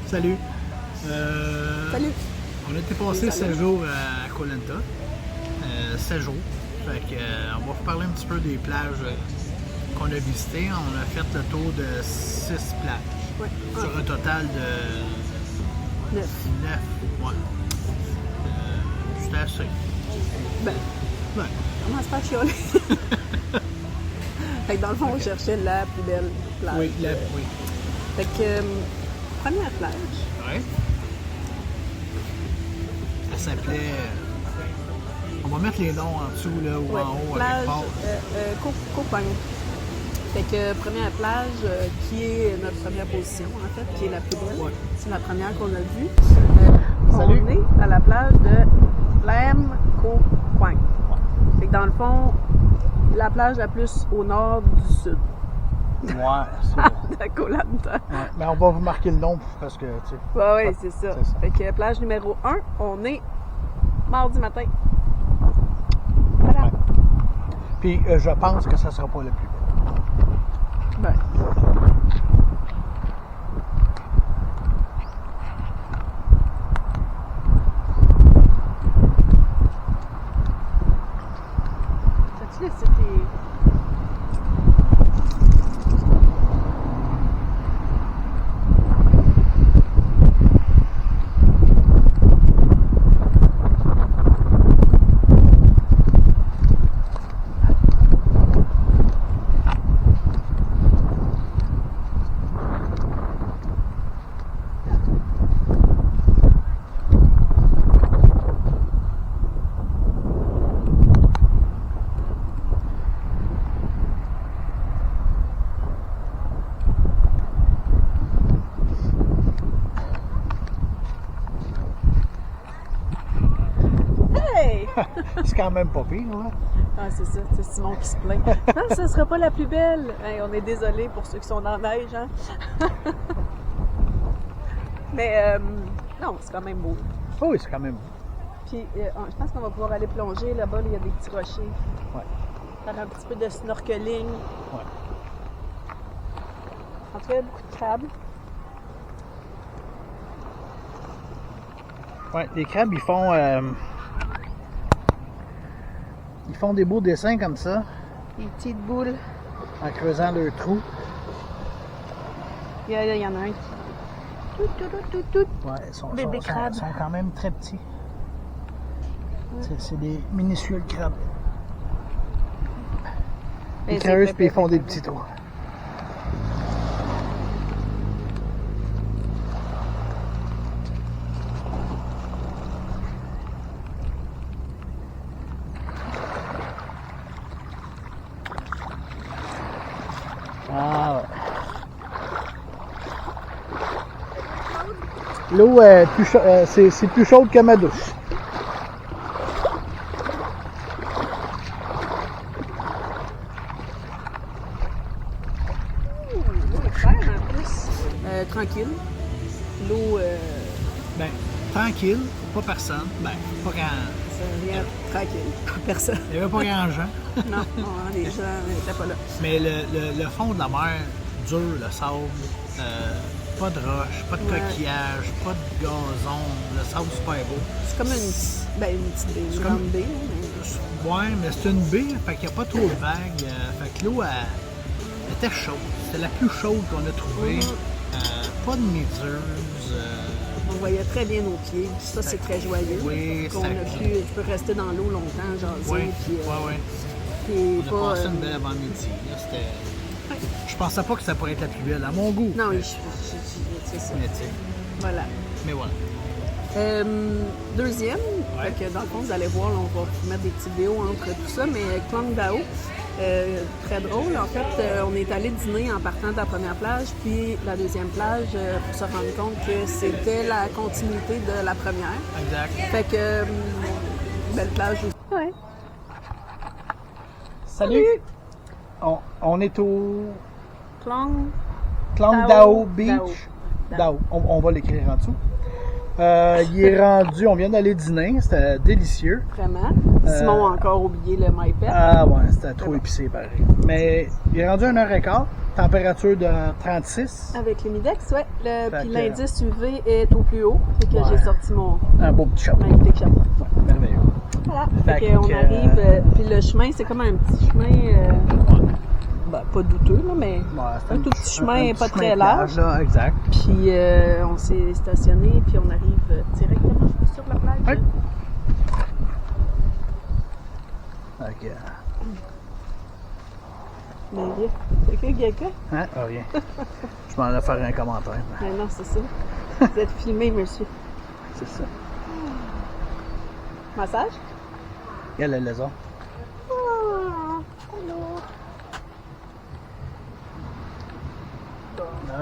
Salut. Salut. On a été passé 7 jours à Koh Lanta. 7 jours. Fait que, on va vous parler un petit peu des plages qu'on a visitées. On a fait le tour de 6 plages. Ouais. Sur un total de 9. 9. Ouais. C'était assez. Ben, Ouais. comment se fait chialer? Fait que dans le fond, on cherchait la plus belle plage. Oui, oui. Fait que, première plage. Ouais. Elle s'appelait. On va mettre les noms en dessous là, ou Ouais, en haut plage avec part. Copain. Fait que première plage qui est notre première position en fait, qui est la plus belle. Ouais. C'est la première qu'on a vue. Salut. On est à la plage de Lam Koh Phangan. Fait que dans le fond, la plage la plus au nord du sud. Ouais, c'est. De Koh Lanta. Ouais, mais on va vous marquer le nom parce que, tu sais. Oui, c'est ça. Fait que plage numéro 1, on est mardi matin. Voilà. Ouais. Puis je pense que ça sera pas le plus belle. Ben. T'as-tu laissé tes... C'est quand même pas pire, là. Ah, c'est ça, c'est Simon qui se plaint. Non, ça sera pas la plus belle. Hey, on est désolé pour ceux qui sont dans la neige, hein. Mais non, c'est quand même beau. Oh oui, c'est quand même. Puis je pense qu'on va pouvoir aller plonger là-bas, il y a des petits rochers. Ouais. Faire un petit peu de snorkeling. Ouais. En tout cas, il y a beaucoup de crabes. Ouais, les crabes, ils font des beaux dessins comme ça, Des petites boules. en creusant leur trou. Il y en a un qui... Tout. Ouais, ils sont Bébé crabe. sont quand même très petits. C'est des minuscules crabes. Ils creusent puis ils font des petits trous. Ah ouais. L'eau est plus c'est plus chaude que ma douche. Tranquille. L'eau, Ben, tranquille, pas personne. Ben, pas grand. c'est rien. Tranquille. Personne. Il n'y avait pas grand gens. Non, les gens n'étaient pas là. Mais le fond de la mer, dur, le sable, pas de roches, pas de coquillages, pas de gazon, le sable super beau. C'est comme une petite baie, une grande baie. Mais... Ouais, mais c'est une baie, fait qu'il n'y a pas trop de vagues. Fait que l'eau elle était chaude. C'était la plus chaude qu'on a trouvée. Pas de méduse. On voyait très bien nos pieds. Ça, c'est très joyeux. Oui, on a pu, tu peux rester dans l'eau longtemps, jaser. Oui, Puis, ouais. puis On a pas, passé une belle avant-midi. Là, c'était... Je pensais pas que ça pourrait être la plus belle, à mon goût. Non, mais, c'est ça. mais tu sais, Voilà. mais voilà. Deuxième, Ouais. fait que dans le fond, vous allez voir, là, on va vous mettre des petites vidéos entre tout ça, mais Klong Dao, très drôle. En fait, on est allé dîner en partant de la première plage, puis la deuxième plage, pour se rendre compte que c'était la continuité de la première. Exact. Fait que, belle plage aussi. Ouais. Salut! On est au Klong Klong Dao Dao Beach. Dao. Dao. On va l'écrire en dessous. Il est rendu, on vient d'aller dîner, c'était délicieux. Vraiment. Simon a encore oublié le MyPet. Ah ouais, c'était trop épicé pareil. Mais il est rendu 1h15. température de 36. Avec l'humidex, ouais. Fait Puis que- l'indice UV est au plus haut. Fait que Ouais. j'ai sorti mon Un beau petit chapeau. magnifique chapeau. Ouais, merveilleux. Voilà. Fait Fait qu'on que, arrive, puis le chemin, c'est comme un petit chemin, ben, pas douteux, là, mais Ouais, c'est un tout petit chemin, un pas petit très chemin large. plage, là, exact. Puis on s'est stationné, puis on arrive directement sur la plage. Ouais. Ok. Mais bien. C'est quelqu'un? Hein? Ah, rien. Je m'en allais faire un commentaire. Mais non, c'est ça. Vous êtes filmé, monsieur. C'est ça. Massage? Regarde le lézard. Ah, allô.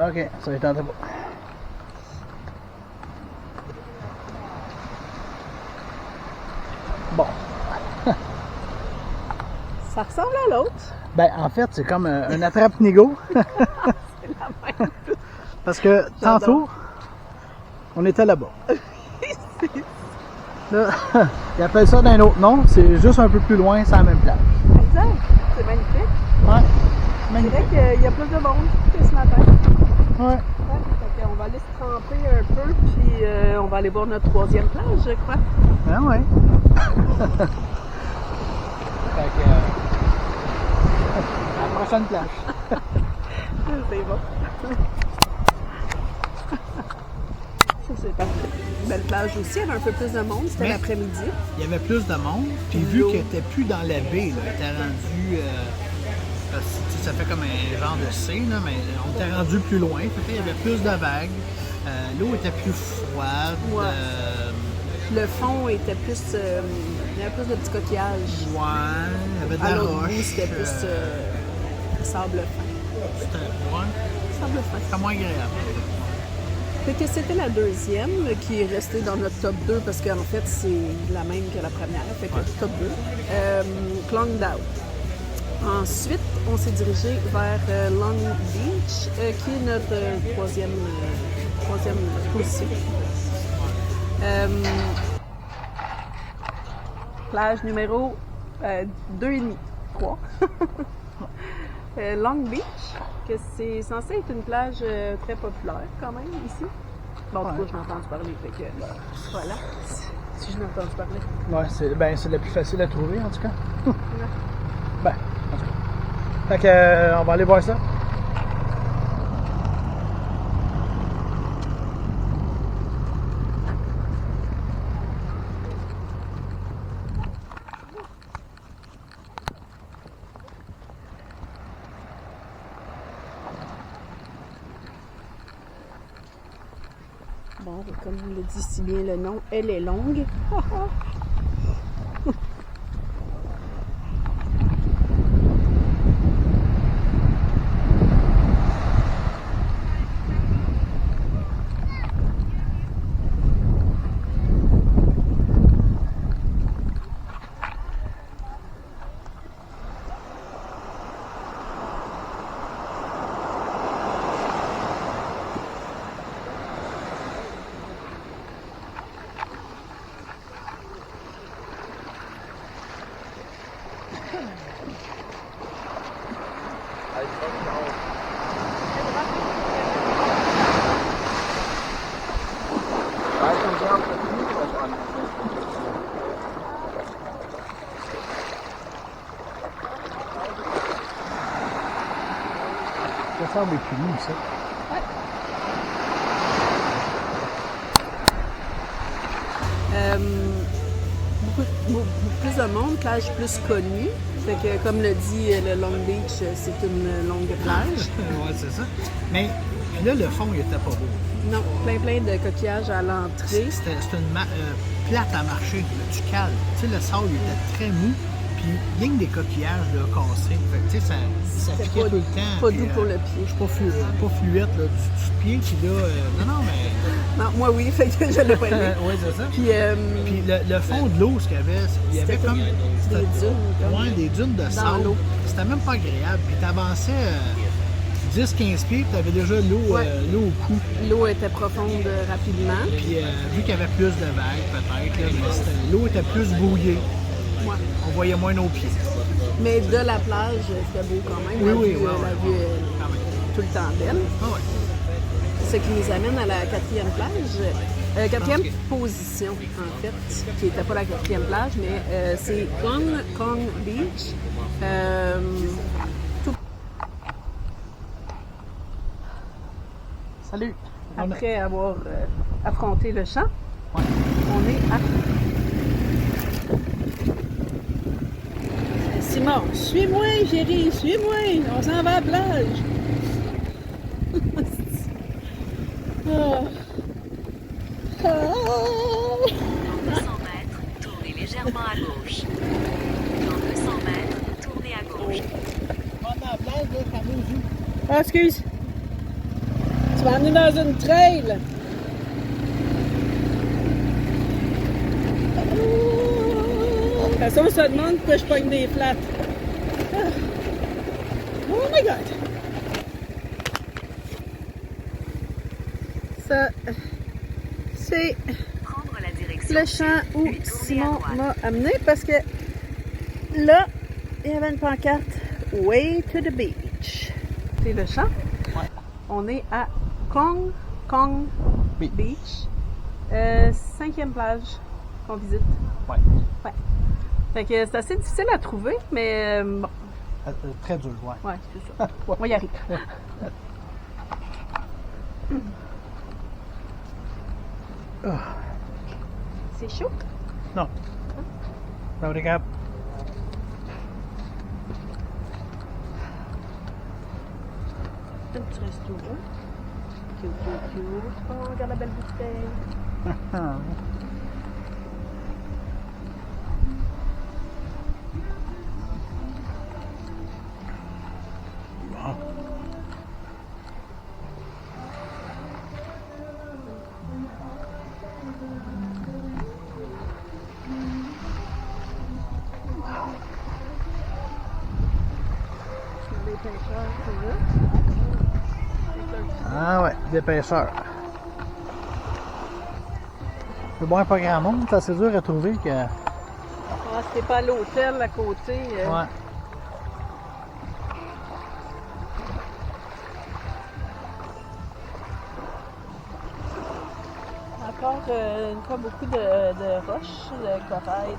Ok, ça va tenter pas. Bon. Ça ressemble à l'autre. Ben, en fait, c'est comme un attrape-nigo. C'est la même. Parce que tantôt, on était là-bas. Là, ils appellent ça d'un autre nom. C'est juste un peu plus loin, c'est la même place. Exact. C'est magnifique. Ouais. Je Magnifique. dirais qu'il y a plus de monde que ce matin. Ouais. Ouais, fait qu'on va aller se tremper un peu, puis on va aller voir notre troisième plage, je crois. Ah ouais. Fait que, à la prochaine plage. C'est bon. Ça, c'est parfait. Belle plage aussi, il y avait un peu plus de monde, c'était Mais- l'après-midi. Il y avait plus de monde, puis vu qu'elle était plus dans la baie, là, elle était rendue. Parce que, tu sais, ça fait comme un genre de C, là, mais on était rendu plus loin. Fait qu'il y avait plus de vagues. L'eau était plus froide. Ouais. Le fond était plus. Il y avait plus de petits coquillages. Ouais, il y avait de À la l'autre roche. bout, c'était plus sable fin. C'était ouais, Sable fin. c'était moins agréable. Fait que c'était la deuxième qui est restée dans notre top 2 parce qu'en fait, c'est la même que la première. Fait que top 2. Klong Dao. Ensuite, on s'est dirigé vers Long Beach, qui est notre troisième position. Plage numéro 2,5, 3. Long Beach, que c'est censé être une plage très populaire quand même ici. Bon, en tout cas, je n'ai entendu parler, fait que voilà, si je n'ai entendu parler. Ouais, c'est la plus facile à trouver en tout cas. Ben, en tout cas. Fait que, on va aller voir ça. Bon, comme le dit si bien le nom, elle est longue. Ça semble plus loin, ça. Beaucoup plus de monde, plage plus connue. Fait que, comme le dit le Long Beach, c'est une longue plage. Ouais, c'est ça. Mais, puis là, le fond, il était pas beau. Non, plein de coquillages à l'entrée. C'était une plate à marcher, là, tu cales. Tu sais, le sable, il était très mou, puis il y a que des coquillages là, cassés. Fait que, tu sais, ça C'était piquait pas- tout le temps. pas puis, doux pour le pied. Je suis pas fluette, là, du pied, puis là, non, mais... Non, moi oui, fait que je l'ai pas aimé. oui, c'est ça. Puis, Puis le fond de l'eau, ce qu'il y avait, il y avait C'était comme... des dunes, comme Ouais, des dunes de sable. l'eau. C'était même pas agréable. Puis t'avançais 10-15 pieds, puis t'avais déjà l'eau Ouais. l'eau au cou. l'eau était profonde rapidement. Puis vu qu'il y avait plus de vagues, peut-être, là, mais l'eau était plus brouillée. Ouais. On voyait moins nos pieds. Mais de la plage, c'était beau quand même. Oui, La oui, vue, ouais, la ouais, vue ouais. Quand même. tout le temps belle. Ah ouais. Ce qui nous amène à la quatrième plage, quatrième position en fait, qui n'était pas la quatrième plage, mais c'est Kong Kong Beach. Salut! Après avoir affronté le champ, Ouais. on est à... Simon, suis-moi, chérie, suis-moi, on s'en va à la plage. Dans 200 mètres, tournez légèrement à gauche. Dans 200 mètres, tournez à gauche. Ah, excuse. Tu vas emmener dans une trail. De toute façon, on se demande pourquoi je pogne des flats. Ah. Oh my God! Ça, c'est Prendre la direction. le champ où Puis tourner à Simon droite. m'a amené parce que là, il y avait une pancarte Way to the beach. C'est le champ. Ouais. On est à Kong Kong Beach. Beach. 5e plage qu'on visite. Ouais. Ouais. Fait que c'est assez difficile à trouver, mais bon, Très dur, ouais. ouais, c'est ça. On y arrive. C'est chaud. Non. Ça va, cap. Un petit restaurant. Cute, cute, cute. Oh, regarde la belle bouteille. Bon. Les pêcheurs, c'est là. Ah ouais, des pêcheurs. C'est bon, pas grand monde, c'est assez dur à trouver que... Ah, c'était pas à l'hôtel à côté. Ouais. Encore une fois beaucoup de roches, de corail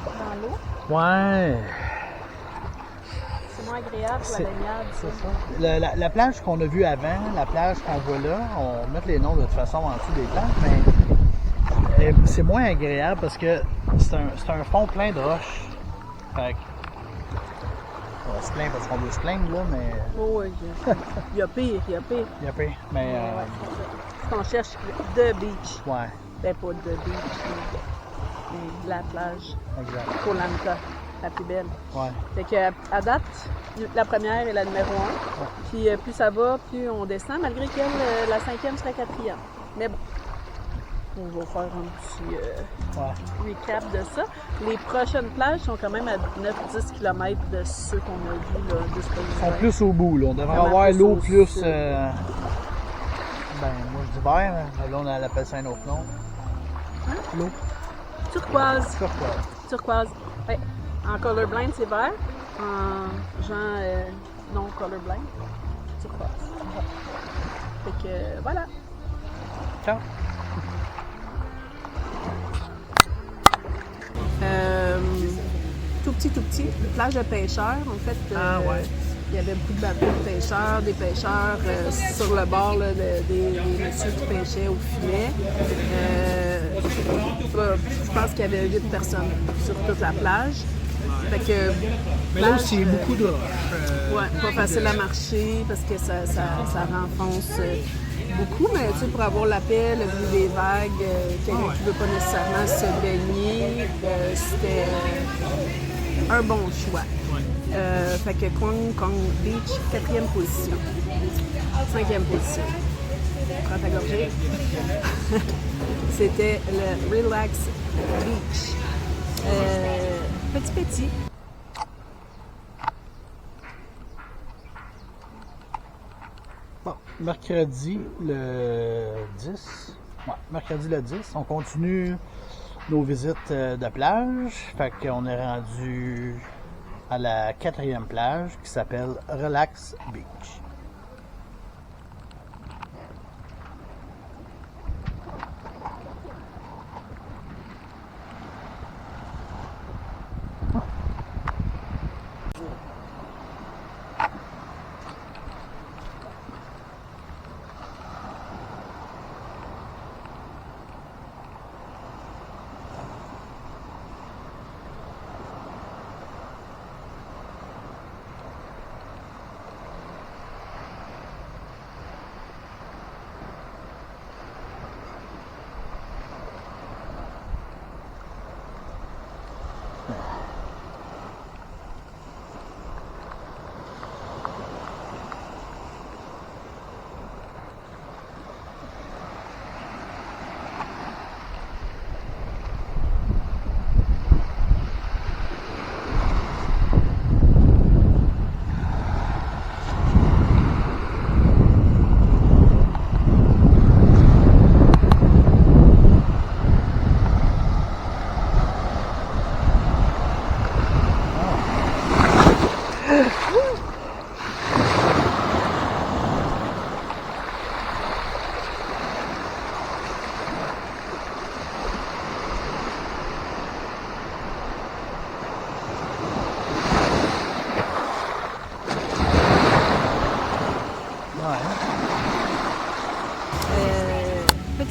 dans l'eau. Ouais. C'est moins agréable pour la C'est- baignade. ça. C'est ça. La plage qu'on a vue avant, la plage qu'on voit là, on va mettre les noms de toute façon en dessous des plages, mais c'est moins agréable parce que c'est un fond plein de roches. Fait que, on se plaint parce qu'on veut se plaindre, là, mais Oh, oui, il y a pire, il y a pire. il y a pas. Mais, Ouais, c'est ça. On cherche de beach. ouais, Ben, pas de beach, mais de la plage. exact. Koh Lanta, la plus belle. Ouais. Fait que, à date, la première est la numéro 1. Puis plus ça va, plus on descend, malgré qu'elle, la 5e serait 4e. Mais bon, on va faire un petit Ouais. recap de ça. Les prochaines plages sont quand même à 9-10 km de ceux qu'on a vus, là, de ce que Ils sont plus au bout, là. On devrait Vraiment avoir plus l'eau au plus. sud. Ben, moi je dis vert, hein. Là on appelle ça un autre nom. L'eau. Turquoise. Turquoise. Turquoise. Ouais. En colorblind, c'est vert. En gens non colorblind, turquoise. Fait que voilà. Ciao. Tout petit, plage de pêcheurs. En fait, Ah, ouais. il y avait beaucoup de bateaux de pêcheurs, des pêcheurs sur le bord là, des messieurs qui pêchaient au filet. Je pense qu'il y avait 8 personnes sur toute la plage. Fait que, Mais là plage, aussi, beaucoup de roches. ouais, pas facile à marcher parce que ça renfonce beaucoup, mais tu sais, pour avoir la paix, le bruit des vagues, quelqu'un qui ne veut pas nécessairement se baigner, c'était un bon choix. Fait que Kong Kong Beach, 4e position. 5e position. Prends ta gorgée. C'était le Relax Beach. Petit. Bon, mercredi le 10. Ouais, mercredi le 10, on continue nos visites de plage. Fait qu'on est rendu à la 4e plage qui s'appelle Relax Beach.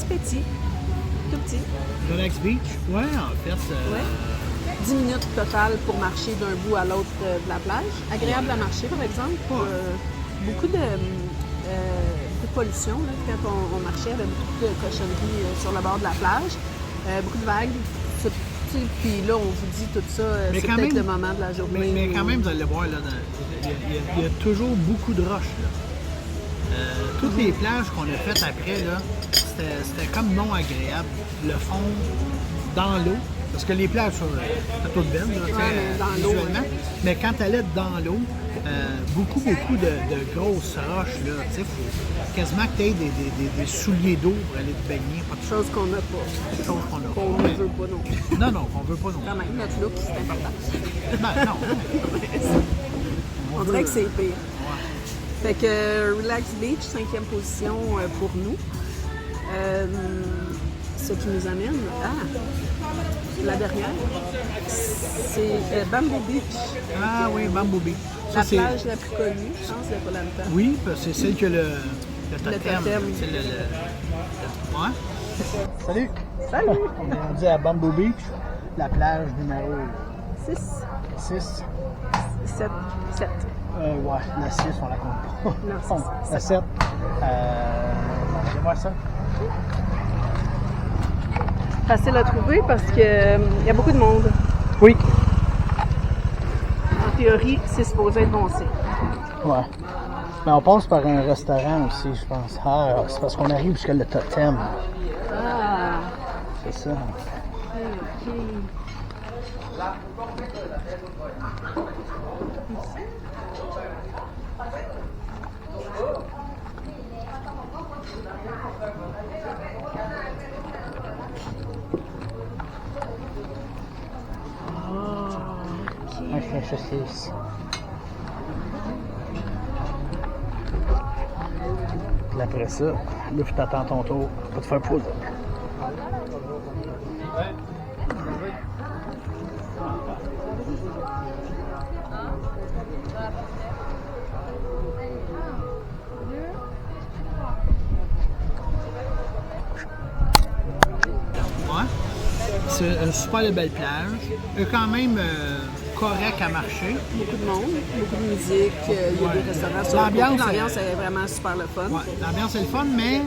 petit. Tout petit. Relax Beach, ouais, en fait. Ouais. 10 minutes total pour marcher d'un bout à l'autre de la plage. Agréable à marcher, par exemple. Beaucoup de pollution. Là, quand on marchait, il y avait beaucoup de cochonneries sur le bord de la plage. Beaucoup de vagues. Puis là, on vous dit tout ça, c'est peut-être le moment de la journée. Mais quand même, vous allez voir, il y a toujours beaucoup de roches. Là. Toutes les plages qu'on a faites après, là, c'était comme non agréable. Le fond dans l'eau, parce que les plages sont toutes belles, là, dans l'eau, visuellement. Mais quand tu allais dans l'eau, beaucoup de grosses roches, là, tu sais, faut quasiment que tu aies des souliers d'eau pour aller te baigner. Pas de chose qu'on n'a pas. Chose qu'on n'a pas. Qu'on ne veut pas non plus. Non, qu'on veut pas non plus. Quand même, notre look, c'est important. Ben, non. On dirait que c'est pire. Fait que Relax Beach, 5e position pour nous. Ce qui nous amène à la dernière, c'est Bamboo Beach. Ah oui, Bamboo Beach. La plage la plus connue, je pense, de Koh Lanta. Oui, c'est celle que le totem. C'est ouais. Salut! Salut! On est rendu à Bamboo Beach, la plage numéro 6. 6. 7. Ouais, la 6, on la compte pas. Non, la 7. J'ai-moi ça. Facile à trouver parce qu'il y a beaucoup de monde. Oui. En théorie, c'est supposé être bon signe. Ouais. Mais on passe par un restaurant aussi, je pense. Ah, c'est parce qu'on arrive jusqu'à le totem. Ah. C'est ça. OK. Ouais, je sais ici. Puis après ça, là, je t'attends ton tour pour te faire poudre. C'est une super belle plage. Quand même correct à marcher. Beaucoup de monde, beaucoup de musique, il y a des restaurants. L'ambiance est vraiment super le fun. Ouais, l'ambiance est le fun, mais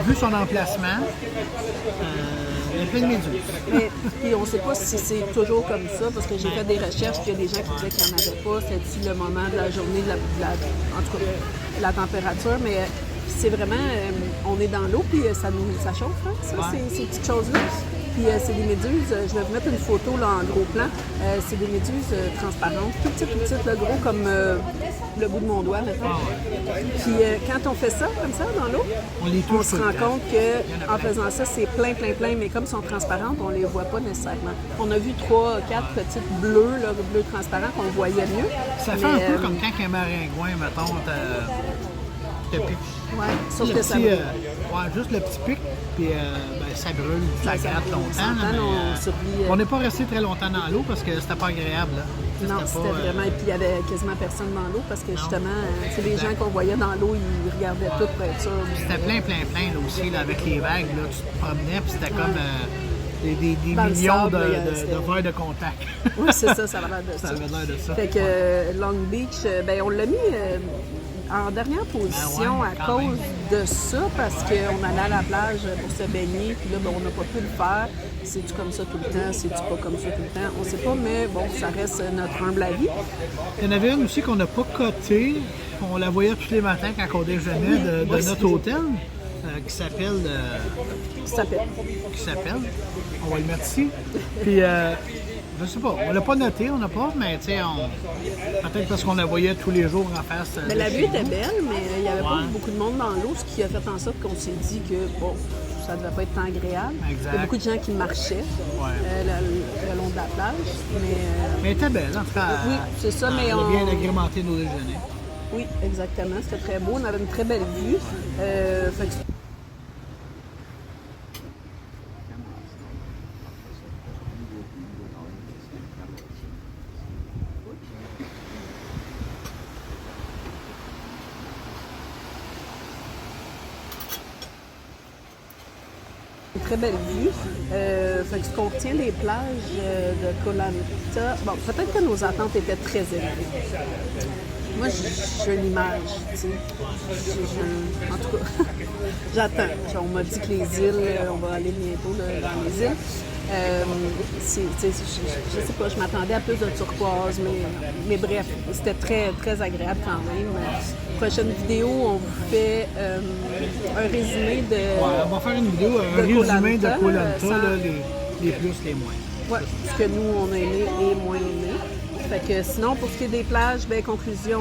vu son emplacement, il y a plein de méduses. Puis on ne sait pas si c'est toujours comme ça, parce que j'ai fait des recherches, puis il y a des gens qui disaient qu'il n'y en avait pas. C'était le moment de la journée, en tout cas, la température, mais c'est vraiment, on est dans l'eau, puis ça chauffe, hein, ça, ces petites choses-là. Puis c'est des méduses, je vais vous mettre une photo là, en gros plan. C'est des méduses transparentes, tout petites, là, gros comme le bout de mon doigt, maintenant. Puis quand on fait ça, comme ça, dans l'eau, on se rend compte qu'en faisant ça, c'est plein, mais comme elles sont transparentes, on les voit pas nécessairement. On a vu 3, 4 petites bleues, là, bleues transparents, qu'on voyait mieux. Ça fait un peu comme quand un maringouin, mettons, te pique. Oui, sauf que ça brûle. Juste le petit pic, puis ça brûle, ça gratte longtemps. On n'est pas resté très longtemps dans l'eau parce que c'était pas agréable. Là. Non, c'était vraiment. Et puis il y avait quasiment personne dans l'eau parce que justement, les gens qu'on voyait dans l'eau, ils regardaient tout pour être sûr. C'était plein là, aussi, là, avec les vagues. Là, tu te promenais, puis c'était comme des millions de verres de contact. Oui, c'est ça, ça avait l'air de ça. Ça avait l'air de ça. Fait que Long Beach, on l'a mis en dernière position à cause de ça, parce qu'on allait à la plage pour se baigner, puis là, on n'a pas pu le faire. C'est-tu comme ça tout le temps? C'est-tu pas comme ça tout le temps? On ne sait pas, mais bon, ça reste notre humble avis. Il y en avait une aussi qu'on n'a pas cotée. On la voyait tous les matins quand on déjeunait de notre hôtel, qui s'appelle... On va le mettre ici. Puis... je sais pas, on l'a pas noté, mais tu sais, peut-être parce qu'on la voyait tous les jours en face. Mais la vue était belle, mais il n'y avait pas beaucoup de monde dans l'eau, ce qui a fait en sorte qu'on s'est dit que, bon, ça ne devait pas être tant agréable. Exact. Il y a beaucoup de gens qui marchaient le long de la plage. Mais elle était belle, en tout cas. Oui, c'est ça, mais on a bien agrémenté nos déjeuners. Oui, exactement. C'était très beau. On avait une très belle vue. très belle vue. Fait que ce qu'on retient des plages de Koh Lanta, bon, peut-être que nos attentes étaient très élevées. Moi, j'ai une image, tu sais. En tout cas, j'attends. On m'a dit que les îles, on va aller bientôt dans les îles. Je sais pas, je m'attendais à plus de turquoise, mais bref, c'était très, très agréable quand même. Prochaine vidéo, on vous fait un résumé de. Ouais, on va faire une vidéo, un résumé de Koh Lanta, les plus, les moins. Oui, ce que nous, on a aimé et moins aimé. Fait que sinon, pour ce qui est des plages, ben conclusion,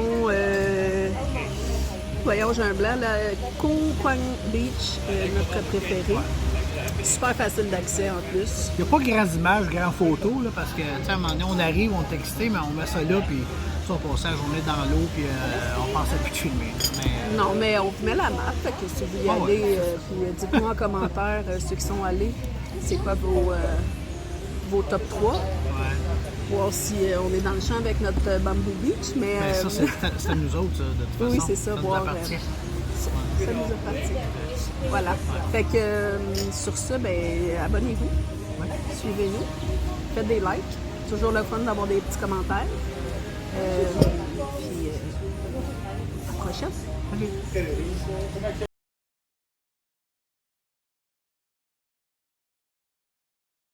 voyons, j'ai un blanc, la Koh Phangan Beach, notre préféré. Super facile d'accès en plus. Il n'y a pas grand images, grand photos, là, parce que, tu sais, à un moment donné, on arrive, on est excité, mais on met ça là, puis ça, on passe la journée dans l'eau, puis on pensait plus de filmer. Mais, non, mais on vous met la map, fait que si vous y allez, puis dites-moi en commentaire, ceux qui sont allés, c'est quoi vos top 3. ouais. Voir si on est dans le champ avec notre Bamboo Beach, mais... Ben, ça, c'est nous autres, ça, de toute façon. Oui, c'est ça, nous voir... appartient. Ça nous appartient. Voilà. Fait que sur ça, ben abonnez-vous. Ouais. Suivez-nous. Faites des likes. Toujours le fun d'avoir des petits commentaires. Puis à la prochaine. OK.